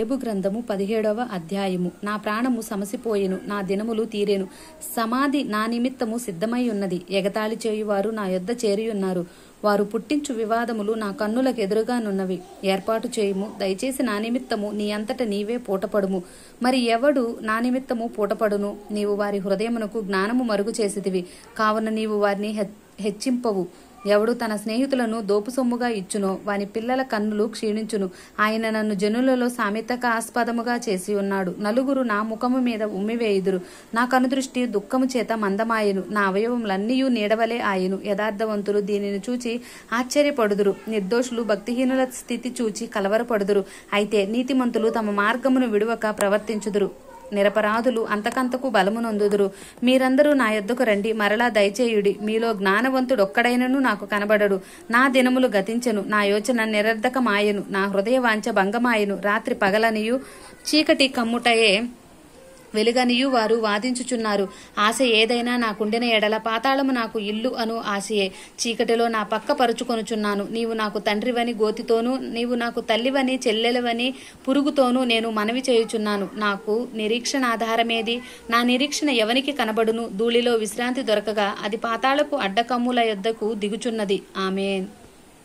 యోబు గ్రంథము 17వ అధ్యాయము. నా ప్రాణము సమసిపోయెను, నా దినములు తీరెను. సమాధి నా నిమిత్తము సిద్ధమై ఉన్నది. ఎగతాళి చేయువారు నా యొద్ద చేరియున్నారు. వారు పుట్టించు వివాదములు నా కన్నులకు ఎదురుగానున్నవి. ఏర్పాటు చేయుము, దయచేసి నా నిమిత్తము నీ అంతట నీవే పూటపడుము. మరి ఎవడు నా నిమిత్తము పూటపడును? నీవు వారి హృదయమునకు జ్ఞానము మరుగు చేసితివి, కావున నీవు వారిని హెచ్చింపవు. ఎవడు తన స్నేహితులను దోపుసొమ్ముగా ఇచ్చునో వాని పిల్లల కన్నులు క్షీణించును. ఆయన నన్ను జనులలో సామెతకు ఆస్పదముగా చేసి ఉన్నాడు. నలుగురు నా ముఖము మీద ఉమ్మివేయుదురు. నా కనుదృష్టి దుఃఖము చేత మందమాయెను. నా అవయవములన్నీయూ నీడవలే ఆయెను. యథార్థవంతులు దీనిని చూచి ఆశ్చర్యపడుదురు. నిర్దోషులు భక్తిహీనుల స్థితి చూచి కలవరపడుదురు. అయితే నీతిమంతులు తమ మార్గమును విడువక ప్రవర్తించుదురు. నిరపరాధులు అంతకంతకు బలమునొందుదురు. మీరందరూ నా యొద్దకు రండి, మరలా దయచేయుడి. మీలో జ్ఞానవంతుడొక్కడైనను నాకు కనబడడు. నా దినములు గతించెను, నా యోచన నిరర్ధకమాయెను, నా హృదయ వాంఛ భంగమాయెను. రాత్రి పగలనియు చీకటి కమ్ముటయే వెలుగనియు వారు వాదించుచున్నారు. ఆశ ఏదైనా నాకుండిన ఎడల పాతాళము నాకు ఇల్లు అను ఆశయే. చీకటిలో నా పక్క పరుచుకొనుచున్నాను. నీవు నాకు తండ్రివని గోతితోనూ, నీవు నాకు తల్లివని చెల్లెలవని పురుగుతోనూ నేను మనవి చేయుచున్నాను. నాకు నిరీక్షణ ఆధారమేది? నా నిరీక్షణ ఎవనికి కనబడును? ధూళిలో విశ్రాంతి దొరకగా అది పాతాళపు అడ్డకమ్ముల యొద్దకు దిగుచున్నది. ఆమేన్.